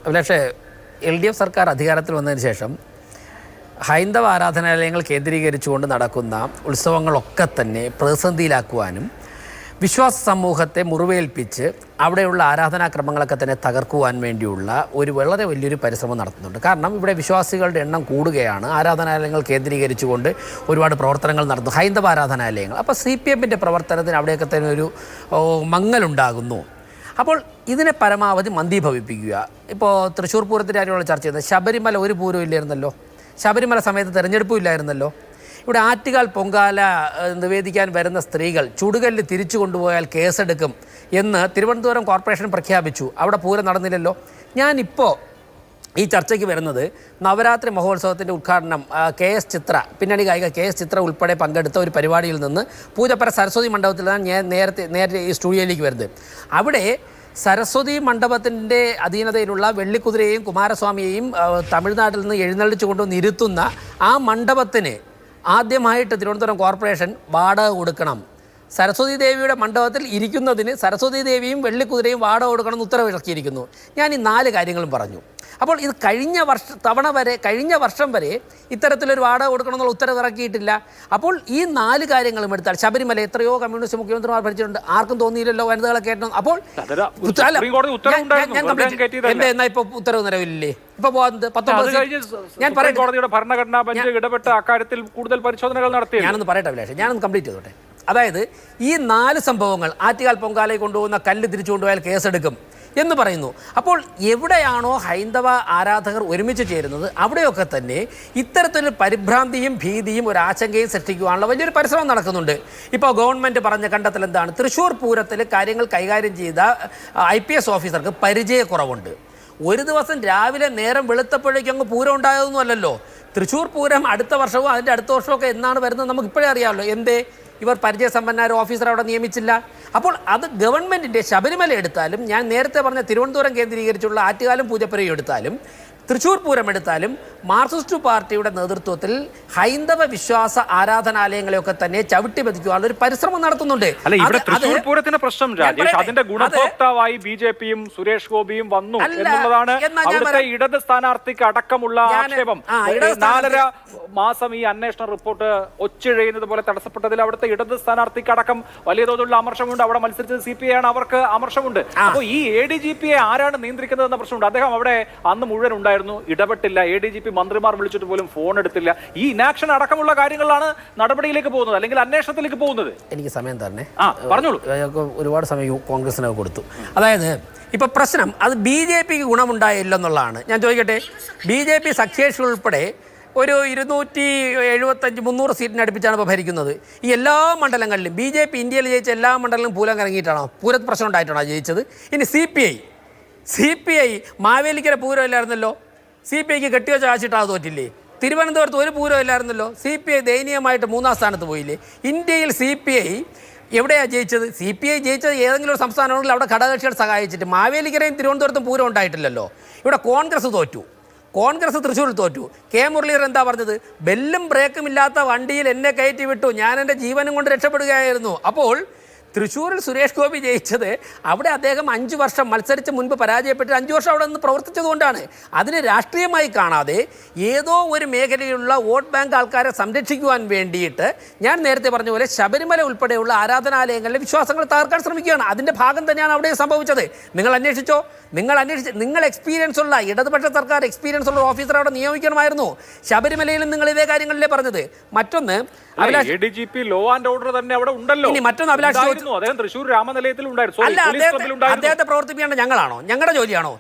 പക്ഷേ LDF സർക്കാർ അധികാരത്തിൽ വന്നതിന് ശേഷം ഹൈന്ദവ ആരാധനാലയങ്ങൾ കേന്ദ്രീകരിച്ചുകൊണ്ട് നടക്കുന്ന ഉത്സവങ്ങളൊക്കെ തന്നെ പ്രതിസന്ധിയിലാക്കുവാനും വിശ്വാസ സമൂഹത്തെ മുറിവേൽപ്പിച്ച് അവിടെയുള്ള ആരാധനാക്രമങ്ങളൊക്കെ തന്നെ തകർക്കുവാൻ വേണ്ടിയുള്ള ഒരു വളരെ വലിയൊരു പരിശ്രമം നടത്തുന്നുണ്ട്. കാരണം ഇവിടെ വിശ്വാസികളുടെ എണ്ണം കൂടുകയാണ്. ആരാധനാലയങ്ങൾ കേന്ദ്രീകരിച്ചുകൊണ്ട് ഒരുപാട് പ്രവർത്തനങ്ങൾ നടത്തുന്നു, ഹൈന്ദവ ആരാധനാലയങ്ങൾ. അപ്പോൾ CPMൻ്റെ പ്രവർത്തനത്തിന് അവിടെയൊക്കെ തന്നെ ഒരു മങ്ങലുണ്ടാകുന്നു. അപ്പോൾ ഇതിനെ പരമാവധി മന്ദീഭവിപ്പിക്കുക. ഇപ്പോൾ തൃശ്ശൂർ പൂരത്തിൻ്റെ കാര്യമുള്ള ചർച്ച ചെയ്തത് ശബരിമല ഒരു പൂരവും ഇല്ലായിരുന്നല്ലോ, ശബരിമല സമയത്ത് തെരഞ്ഞെടുപ്പും ഇല്ലായിരുന്നല്ലോ. ഇവിടെ ആറ്റുകാൽ പൊങ്കാല നിവേദിക്കാൻ വരുന്ന സ്ത്രീകൾ ചുടുകല്ല് തിരിച്ചു കൊണ്ടുപോയാൽ കേസെടുക്കും എന്ന് തിരുവനന്തപുരം കോർപ്പറേഷൻ പ്രഖ്യാപിച്ചു. അവിടെ പൂരം നടന്നില്ലല്ലോ. ഞാനിപ്പോൾ ഈ ചർച്ചയ്ക്ക് വരുന്നത് നവരാത്രി മഹോത്സവത്തിൻ്റെ ഉദ്ഘാടനം KS ചിത്ര, പിന്നണി ഗായിക KS ചിത്ര ഉൾപ്പെടെ പങ്കെടുത്ത ഒരു പരിപാടിയിൽ നിന്ന് പൂജപ്പുര സരസ്വതി മണ്ഡപത്തിലാണ് ഞാൻ നേരത്തെ ഈ സ്റ്റുഡിയോയിലേക്ക് വരുന്നത്. അവിടെ സരസ്വതി മണ്ഡപത്തിൻ്റെ അധീനതയിലുള്ള വെള്ളിക്കുതിരയെയും കുമാരസ്വാമിയെയും തമിഴ്നാട്ടിൽ നിന്ന് എഴുന്നള്ളിച്ചു കൊണ്ടുവന്ന് ഇരുത്തുന്ന ആ മണ്ഡപത്തിന് ആദ്യമായിട്ട് തിരുവനന്തപുരം കോർപ്പറേഷൻ വാടക കൊടുക്കണം. സരസ്വതി ദേവിയുടെ മണ്ഡപത്തിൽ ഇരിക്കുന്നതിന് സരസ്വതി ദേവിയും വെള്ളിക്കുതിരയും വാടക കൊടുക്കണം എന്ന് ഉത്തരവിറക്കിയിരിക്കുന്നു. ഞാൻ ഈ 4 കാര്യങ്ങളും പറഞ്ഞു. അപ്പോൾ ഇത് കഴിഞ്ഞ വർഷം വരെ ഇത്തരത്തിലൊരു വാടക കൊടുക്കണം എന്നുള്ള ഉത്തരവ് ഇറക്കിയിട്ടില്ല. അപ്പോൾ ഈ 4 കാര്യങ്ങളും എടുത്താൽ ശബരിമല എത്രയോ കമ്മ്യൂണിസ്റ്റ് മുഖ്യമന്ത്രിമാർ ഭരിച്ചിട്ടുണ്ട്, ആർക്കും തോന്നിയില്ലല്ലോ വനിതകളെ കേട്ടോ. അപ്പോൾ എന്റെ എന്നാ ഇപ്പൊ ഉത്തരവ് നിലവിലില്ലേ? ഇപ്പൊ 19 ഞാൻ ഭരണഘടനാ ബെഞ്ച് ഇടപെട്ട അക്കാര്യത്തിൽ കൂടുതൽ പരിശോധനകൾ നടത്തി. ഞാനൊന്ന് പറയട്ടെ അഭിലാഷ്, ഞാനൊന്ന് കംപ്ലീറ്റ് ചെയ്തോട്ടെ. അതായത് ഈ 4 സംഭവങ്ങൾ, ആറ്റുകാൽ പൊങ്കാലയിൽ കൊണ്ടുപോകുന്ന കല്ല് തിരിച്ചു കൊണ്ടുപോയാൽ കേസെടുക്കും എന്ന് പറയുന്നു. അപ്പോൾ എവിടെയാണോ ഹൈന്ദവ ആരാധകർ ഒരുമിച്ച് ചേരുന്നത് അവിടെയൊക്കെ തന്നെ ഇത്തരത്തിലൊരു പരിഭ്രാന്തിയും ഭീതിയും ഒരു ആശങ്കയും സൃഷ്ടിക്കുവാനുള്ള വലിയൊരു പരിശ്രമം നടക്കുന്നുണ്ട്. ഇപ്പോൾ ഗവൺമെൻറ് പറഞ്ഞ കണ്ടെത്തൽ എന്താണ്? തൃശ്ശൂർ പൂരത്തിൽ കാര്യങ്ങൾ കൈകാര്യം ചെയ്ത IPS ഓഫീസർക്ക് പരിചയക്കുറവുണ്ട്. ഒരു ദിവസം രാവിലെ നേരം വെളുത്തപ്പോഴേക്കും അങ്ങ് പൂരം ഉണ്ടായതൊന്നുമല്ലല്ലോ. തൃശ്ശൂർ പൂരം അടുത്ത വർഷവും അതിൻ്റെ അടുത്ത വർഷമൊക്കെ എന്നാണ് വരുന്നത് നമുക്ക് ഇപ്പോഴേ അറിയാമല്ലോ. എന്തേ ഇവർ പരിചയസമ്പന്നമായ ഓഫീസർ അവിടെ നിയമിച്ചില്ല? അപ്പോൾ അത് ഗവൺമെൻറ്റിൻ്റെ ശബരിമല എടുത്താലും, ഞാൻ നേരത്തെ പറഞ്ഞ തിരുവനന്തപുരം കേന്ദ്രീകരിച്ചുള്ള ആറ്റുകാലും പൂജപ്പുരയും എടുത്താലും, തൃശ്ശൂർ പൂരം എടുത്താലും മാർക്സിസ്റ്റ് പാർട്ടിയുടെ നേതൃത്വത്തിൽ ഹൈന്ദവ വിശ്വാസ ആരാധനാലയങ്ങളെയൊക്കെ തന്നെ ചവിട്ടി പതിക്കുവാനുള്ള ഒരു പരിശ്രമം നടത്തുന്നുണ്ട്. തൃശ്ശൂർ പൂരത്തിന്റെ പ്രശ്നം രാജേഷ്, അതിന്റെ ഗുണഭോക്താവായി BJPയും സുരേഷ് ഗോപിയും വന്നു എന്നുള്ളതാണ് അവിടുത്തെ ഇടത് സ്ഥാനാർത്ഥിക്ക് അടക്കമുള്ള ആക്ഷേപം. 4.5 മാസം ഈ അന്വേഷണ റിപ്പോർട്ട് ഒച്ചിഴയുന്നത് പോലെ തടസ്സപ്പെട്ടതിൽ അവിടുത്തെ ഇടത് സ്ഥാനാർത്ഥിക്ക് അടക്കം വലിയ തോതിലുള്ള അമർഷമുണ്ട്. അവിടെ മത്സരിച്ചത് CPI ആണ്, അവർക്ക് അമർഷമുണ്ട്. അപ്പോൾ ഈ ADGPയെ ആരാണ് നിയന്ത്രിക്കുന്നത് എന്ന പ്രശ്നമുണ്ട്. അദ്ദേഹം അവിടെ അന്ന് മുഴുവൻ ഉണ്ടായിരുന്നു, ഇടപെട്ടില്ല. ADGP മന്ത്രിമാർ വിളിച്ചിട്ട് പോലും ഫോൺ എടുത്തില്ല. ഈ ഇനാക്ഷൻ അടക്കമുള്ള കാര്യങ്ങളിലാണ് നടപടിയിലേക്ക് പോകുന്നത്, അല്ലെങ്കിൽ അന്വേഷണത്തിലേക്ക് പോകുന്നത്. എനിക്ക് സമയം തന്നെ പറഞ്ഞോളൂ. ഒരുപാട് സമയം കോൺഗ്രസിനൊക്കെ കൊടുത്തു. അതായത് ഇപ്പൊ പ്രശ്നം അത് BJPക്ക് ഗുണമുണ്ടായില്ലെന്നുള്ളതാണ്. ഞാൻ ചോദിക്കട്ടെ, BJP സഖ്യേഷ് ഉൾപ്പെടെ ഒരു 275-300 സീറ്റിന് അടുപ്പിച്ചാണ് ഇപ്പോൾ ഭരിക്കുന്നത്. ഈ എല്ലാ മണ്ഡലങ്ങളിലും BJP ഇന്ത്യയിൽ ജയിച്ച എല്ലാ മണ്ഡലങ്ങളിലും പൂരം കറങ്ങിയിട്ടാണോ, പൂരത്ത് പ്രശ്നം ഉണ്ടായിട്ടാണോ ജയിച്ചത്? ഇനി CPI മാവേലിക്കര പൂരം ഇല്ലായിരുന്നല്ലോ, CPIക്ക് കെട്ടിവെച്ച ആശിട്ടാണ് തോറ്റില്ലേ? തിരുവനന്തപുരത്ത് ഒരു പൂരം ഇല്ലായിരുന്നല്ലോ, CPI ദയനീയമായിട്ട് 3ാം സ്ഥാനത്ത് പോയില്ലേ? ഇന്ത്യയിൽ CPI എവിടെയാണ് ജയിച്ചത്? CPI ജയിച്ചത് ഏതെങ്കിലും ഒരു സംസ്ഥാനമാണെങ്കിൽ അവിടെ ഘടകകക്ഷികൾ സഹായിച്ചിട്ട്. മാവേലിക്കരയും തിരുവനന്തപുരത്തും പൂരം ഉണ്ടായിട്ടില്ലല്ലോ. ഇവിടെ കോൺഗ്രസ് തോറ്റു, കോൺഗ്രസ് തൃശ്ശൂരിൽ തോറ്റു. മുരളീധരൻ എന്താ പറഞ്ഞത്? ബെല്ലും ബ്രേക്കും ഇല്ലാത്ത വണ്ടിയിൽ എന്നെ കയറ്റി വിട്ടു, ഞാൻ എൻ്റെ ജീവനും കൊണ്ട് രക്ഷപ്പെടുകയായിരുന്നു. അപ്പോൾ തൃശ്ശൂരിൽ സുരേഷ് ഗോപി ജയിച്ചത് അവിടെ അദ്ദേഹം 5 വർഷം മത്സരിച്ച് മുൻപ് പരാജയപ്പെട്ട് 5 വർഷം അവിടെ നിന്ന് പ്രവർത്തിച്ചതുകൊണ്ടാണ്. അതിനെ രാഷ്ട്രീയമായി കാണാതെ ഏതോ ഒരു മേഖലയിലുള്ള വോട്ട് ബാങ്ക് ആൾക്കാരെ സംരക്ഷിക്കുവാൻ വേണ്ടിയിട്ട് ഞാൻ നേരത്തെ പറഞ്ഞ പോലെ ശബരിമല ഉൾപ്പെടെയുള്ള ആരാധനാലയങ്ങളിലെ വിശ്വാസങ്ങൾ തകർക്കാൻ ശ്രമിക്കുകയാണ്. അതിൻ്റെ ഭാഗം തന്നെയാണ് അവിടെ സംഭവിച്ചത്. നിങ്ങൾ അന്വേഷിച്ചോ? നിങ്ങൾ എക്സ്പീരിയൻസ് ഉള്ള ഇടതുപക്ഷ സർക്കാർ എക്സ്പീരിയൻസ് ഉള്ള ഓഫീസർ അവിടെ നിയമിക്കണമായിരുന്നു. ശബരിമലയിലും നിങ്ങൾ ഇതേ കാര്യങ്ങളിലേ പറഞ്ഞത്. മറ്റൊന്ന് ADGP ലോ ആൻഡ് ഓർഡർ തന്നെ അവിടെ ഉണ്ടല്ലോ. ഇനി മറ്റൊന്ന് അഭിലാഷ്, അദ്ദേഹം തൃശ്ശൂർ രാമനിലയത്തിൽ അദ്ദേഹത്തെ പ്രവർത്തിപ്പിക്കേണ്ട ഞങ്ങളാണോ, ഞങ്ങളുടെ ജോലിയാണോ?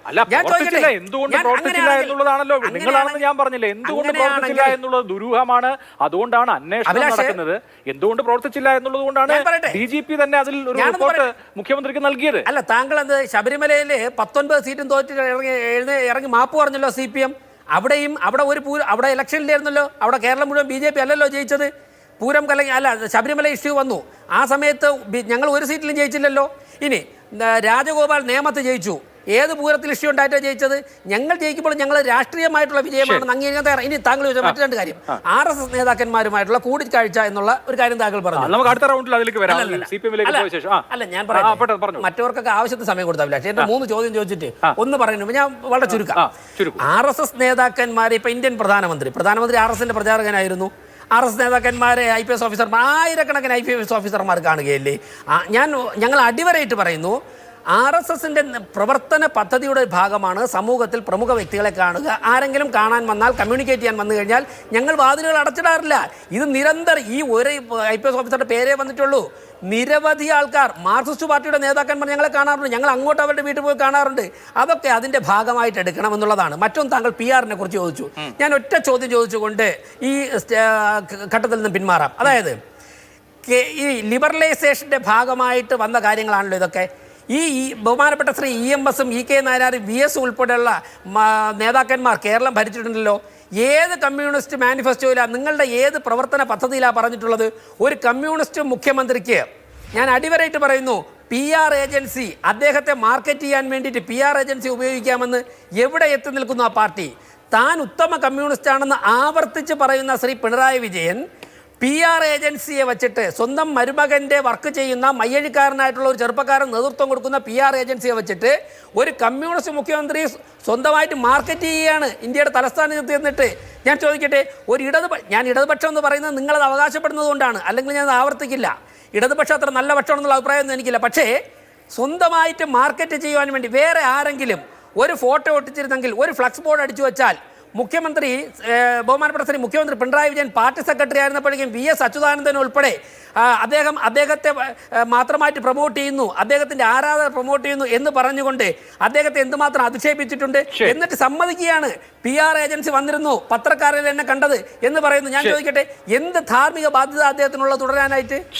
എന്തുകൊണ്ട് പ്രവർത്തിച്ചില്ല എന്നുള്ളതാണല്ലോ നിങ്ങളാണെന്ന് ഞാൻ പറഞ്ഞില്ല. എന്തുകൊണ്ട് പ്രവർത്തിച്ചില്ല എന്നുള്ളത് ദുരൂഹമാണ്. അതുകൊണ്ടാണ് അന്വേഷണം നടക്കുന്നത്. എന്തുകൊണ്ട് പ്രവർത്തിച്ചില്ല എന്നുള്ളത് കൊണ്ടാണ് DGP തന്നെ അതിൽ ഒരു റിപ്പോർട്ട് മുഖ്യമന്ത്രിക്ക് നൽകിയത്. അല്ല, താങ്കൾ എന്ത് ശബരിമലയില് 19 സീറ്റും തോറ്റിട്ട് ഇറങ്ങി മാപ്പ് പറഞ്ഞല്ലോ CPM. അവിടെ ഒരു പൂരം, അവിടെ ഇലക്ഷനിലായിരുന്നല്ലോ, അവിടെ കേരളം മുഴുവൻ BJP അല്ലല്ലോ ജയിച്ചത്. പൂരം കലങ്ങി അല്ല, ശബരിമല ഇഷ്യൂ വന്നു. ആ സമയത്ത് ഞങ്ങൾ ഒരു സീറ്റിലും ജയിച്ചില്ലല്ലോ. ഇനി രാജഗോപാൽ നേമത്ത് ജയിച്ചു, ഏത് പൂരത്തിൽ ഇഷ്യൂ ഉണ്ടായിട്ടാണ് ജയിച്ചത്? ഞങ്ങൾ ജയിക്കുമ്പോൾ ഞങ്ങൾ രാഷ്ട്രീയമായിട്ടുള്ള വിജയമാണെന്ന് അംഗീകരിക്കാൻ തയ്യാറാണ്. ഇനി താങ്കൾ ചോദിച്ച മറ്റു രണ്ട് കാര്യം, RSS നേതാക്കന്മാരുമായിട്ടുള്ള കൂടിക്കാഴ്ച എന്നുള്ള ഒരു കാര്യം താങ്കൾ പറഞ്ഞു. നമുക്ക് അടുത്ത റൗണ്ടിൽ അതിലേക്ക് വരാം. അല്ല, ഞാൻ പറയാം, മറ്റവർക്കൊക്കെ ആവശ്യത്തിന് സമയം കൊടുത്താവില്ല. പക്ഷേ എന്റെ 3 ചോദ്യം ചോദിച്ചിട്ട് ഒന്ന് പറയുന്നു, ഞാൻ വളരെ ചുരുക്കാം. RSS നേതാക്കന്മാരെ ഇപ്പൊ ഇന്ത്യൻ പ്രധാനമന്ത്രി RSSന്റെ പ്രചാരകനായിരുന്നു. RSS നേതാക്കന്മാരെ IPS ഓഫീസർമാർ, ആയിരക്കണക്കിന് IPS ഓഫീസർമാർ കാണുകയല്ലേ? ഞങ്ങൾ അടിവരയിട്ട് പറയുന്നു, RSSന്റെ പ്രവർത്തന പദ്ധതിയുടെ ഭാഗമാണ് സമൂഹത്തിൽ പ്രമുഖ വ്യക്തികളെ കാണുക. ആരെങ്കിലും കാണാൻ വന്നാൽ, കമ്മ്യൂണിക്കേറ്റ് ചെയ്യാൻ വന്നു കഴിഞ്ഞാൽ ഞങ്ങൾ വാതിലുകൾ അടച്ചിടാറില്ല. ഇത് നിരന്തരം ഈ ഒരു IPS ഓഫീസറുടെ പേരേ വന്നിട്ടുള്ളൂ. നിരവധി ആൾക്കാർ, മാർക്സിസ്റ്റ് പാർട്ടിയുടെ നേതാക്കന്മാർ ഞങ്ങളെ കാണാറുണ്ട്. ഞങ്ങൾ അങ്ങോട്ട് അവരുടെ വീട്ടിൽ പോയി കാണാറുണ്ട്. അതൊക്കെ അതിൻ്റെ ഭാഗമായിട്ട് എടുക്കണം എന്നുള്ളതാണ്. മറ്റൊന്ന്, താങ്കൾ PR-നെ കുറിച്ച് ചോദിച്ചു. ഞാൻ ഒറ്റ ചോദ്യം ചോദിച്ചുകൊണ്ട് ഈ ഘട്ടത്തിൽ നിന്ന് പിന്മാറാം. അതായത് ഈ ലിബറലൈസേഷൻ്റെ ഭാഗമായിട്ട് വന്ന കാര്യങ്ങളാണല്ലോ ഇതൊക്കെ. ഈ ബഹുമാനപ്പെട്ട ശ്രീ EMS-ഉം EK നായനാർ, VS ഉൾപ്പെടെയുള്ള നേതാക്കന്മാർ കേരളം ഭരിച്ചിട്ടുണ്ടല്ലോ. ഏത് കമ്മ്യൂണിസ്റ്റ് മാനിഫെസ്റ്റോയിലാണ്, നിങ്ങളുടെ ഏത് പ്രവർത്തന പദ്ധതിയിലാണ് പറഞ്ഞിട്ടുള്ളത്? ഒരു കമ്മ്യൂണിസ്റ്റ് മുഖ്യമന്ത്രിക്ക്, ഞാൻ അടിവരയിട്ട് പറയുന്നു, PR ഏജൻസി, അദ്ദേഹത്തെ മാർക്കറ്റ് ചെയ്യാൻ വേണ്ടിയിട്ട് PR ഏജൻസി ഉപയോഗിക്കാമെന്ന് എവിടെ എത്തി നിൽക്കുന്നു ആ പാർട്ടി? താൻ ഉത്തമ കമ്മ്യൂണിസ്റ്റാണെന്ന് ആവർത്തിച്ച് പറയുന്ന ശ്രീ പിണറായി വിജയൻ PR ഏജൻസിയെ വെച്ചിട്ട്, സ്വന്തം മരുമകൻ്റെ വർക്ക് ചെയ്യുന്ന മയ്യഴിക്കാരനായിട്ടുള്ള ഒരു ചെറുപ്പക്കാരൻ നേതൃത്വം കൊടുക്കുന്ന PR ഏജൻസിയെ വെച്ചിട്ട് ഒരു കമ്മ്യൂണിസ്റ്റ് മുഖ്യമന്ത്രി സ്വന്തമായിട്ട് മാർക്കറ്റ് ചെയ്യുകയാണ് ഇന്ത്യയുടെ തലസ്ഥാനത്ത് എന്നിട്ട്. ഞാൻ ചോദിക്കട്ടെ, ഞാൻ ഇടതുപക്ഷം എന്ന് പറയുന്നത് നിങ്ങളത് അവകാശപ്പെടുന്നത് കൊണ്ടാണ്, അല്ലെങ്കിൽ ഞാൻ ആവർത്തിക്കില്ല. ഇടതുപക്ഷം അത്ര നല്ല പക്ഷമാണെന്നുള്ള അഭിപ്രായമൊന്നും എനിക്കില്ല. പക്ഷേ സ്വന്തമായിട്ട് മാർക്കറ്റ് ചെയ്യുവാൻ വേണ്ടി വേറെ ആരെങ്കിലും ഒരു ഫോട്ടോ ഒട്ടിച്ചിരുന്നെങ്കിൽ, ഒരു ഫ്ലക്സ് ബോർഡ് അടിച്ചു വെച്ചാൽ, മുഖ്യമന്ത്രി ബഹുമാനപ്പെട്ട ശ്രീ മുഖ്യമന്ത്രി പിണറായി വിജയൻ പാർട്ടി സെക്രട്ടറി ആയിരുന്നപ്പോഴേക്കും VS അച്യുതാനന്ദൻ ഉൾപ്പെടെ അദ്ദേഹത്തെ മാത്രമായിട്ട് പ്രൊമോട്ട് ചെയ്യുന്നു, അദ്ദേഹത്തിന്റെ ആരാധന പ്രൊമോട്ട് ചെയ്യുന്നു എന്ന് പറഞ്ഞുകൊണ്ട് അദ്ദേഹത്തെ എന്തുമാത്രം അധിക്ഷേപിച്ചിട്ടുണ്ട്. എന്നിട്ട് സമ്മതിക്കുകയാണ് PR ഏജൻസി വന്നിരുന്നു, പത്രക്കാരിൽ എന്നെ കണ്ടത് എന്ന് പറയുന്നു. ഞാൻ ചോദിക്കട്ടെ, എന്ത് ധാർമ്മിക ബാധ്യത അദ്ദേഹത്തിനുള്ള തുടരാനായിട്ട്?